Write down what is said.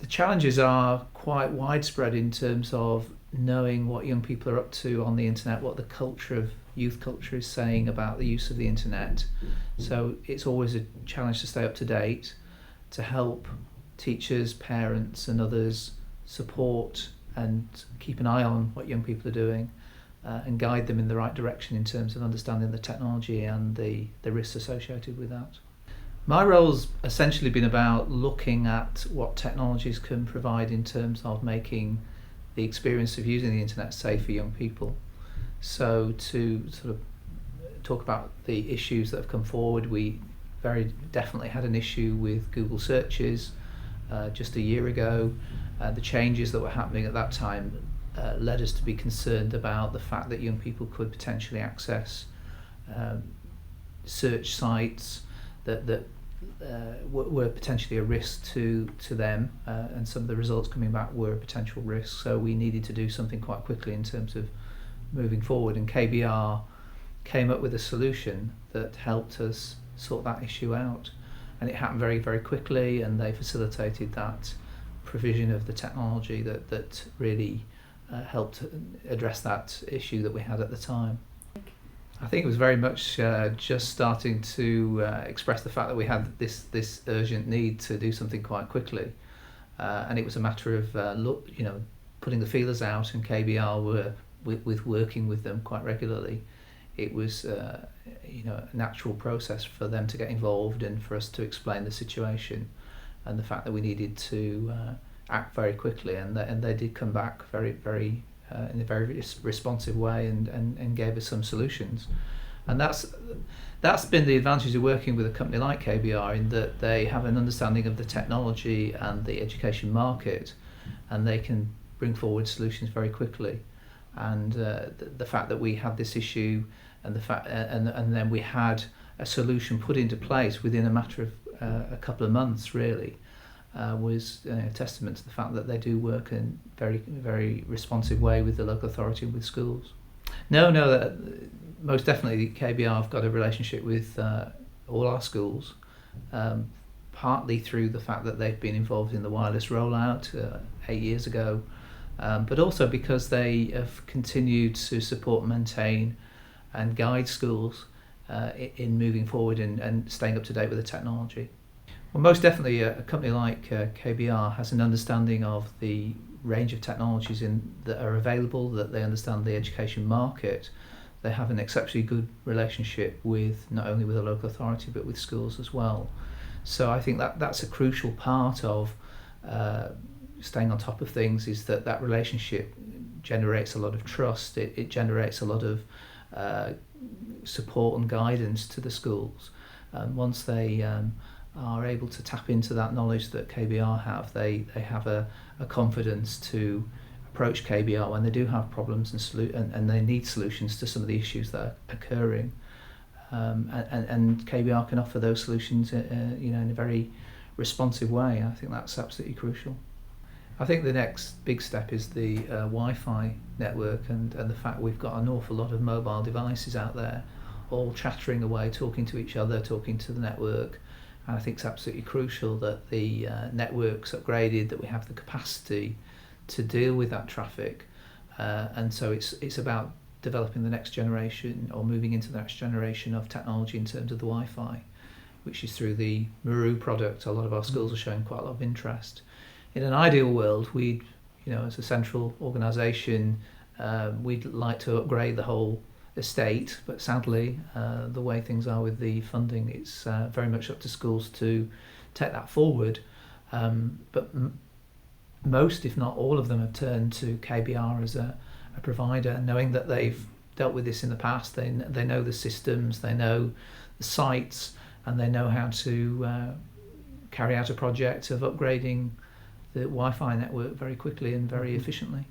The challenges are quite widespread in terms of knowing what young people are up to on the internet, what the culture of youth culture is saying about the use of the internet. So it's always a challenge to stay up to date, to help teachers, parents and others support and keep an eye on what young people are doing, and guide them in the right direction in terms of understanding the technology and the risks associated with that. My role's essentially been about looking at what technologies can provide in terms of making the experience of using the internet safe for young people. So to sort of talk about the issues that have come forward, we very definitely had an issue with Google searches just a year ago. The changes that were happening at that time led us to be concerned about the fact that young people could potentially access search sites that were potentially a risk to them, and some of the results coming back were a potential risk. So we needed to do something quite quickly in terms of moving forward, and KBR came up with a solution that helped us sort that issue out, and it happened very, very quickly, and they facilitated that provision of the technology that really helped address that issue that we had at the time. I think it was very much just starting to express the fact that we had this urgent need to do something quite quickly, and it was a matter of putting the feelers out, and KBR were working with them quite regularly. It was a natural process for them to get involved and for us to explain the situation and the fact that we needed to act very quickly, and they did come back very, very in a very responsive way and gave us some solutions. And that's been the advantage of working with a company like KBR, in that they have an understanding of the technology and the education market, and they can bring forward solutions very quickly. And the fact that we had this issue, and the fact and then we had a solution put into place within a matter of a couple of months, really, was a testament to the fact that they do work in very, very responsive way with the local authority and with schools. No, most definitely KBR have got a relationship with all our schools, partly through the fact that they've been involved in the wireless rollout 8 years ago, but also because they have continued to support, maintain and guide schools in moving forward and staying up to date with the technology. Well, most definitely a company like KBR has an understanding of the range of technologies that are available, that they understand the education market. They have an exceptionally good relationship with not only with the local authority but with schools as well. So I think that's a crucial part of staying on top of things, is that relationship generates a lot of trust. It generates a lot of support and guidance to the schools. Once they are able to tap into that knowledge that KBR have, they have a confidence to approach KBR when they do have problems and they need solutions to some of the issues that are occurring, and KBR can offer those solutions in a very responsive way. I think that's absolutely crucial. I think the next big step is the Wi-Fi network, and the fact we've got an awful lot of mobile devices out there all chattering away, talking to each other, talking to the network. And I think it's absolutely crucial that the network's upgraded, that we have the capacity to deal with that traffic. And so it's about developing the next generation, or moving into the next generation of technology in terms of the Wi-Fi, which is through the Maru product. A lot of our schools are showing quite a lot of interest. In an ideal world, we'd, as a central organisation, we'd like to upgrade the whole estate, but sadly the way things are with the funding, it's very much up to schools to take that forward, but most, if not all of them, have turned to KBR as a provider, knowing that they've dealt with this in the past. They know the systems, they know the sites, and they know how to carry out a project of upgrading the Wi-Fi network very quickly and very efficiently.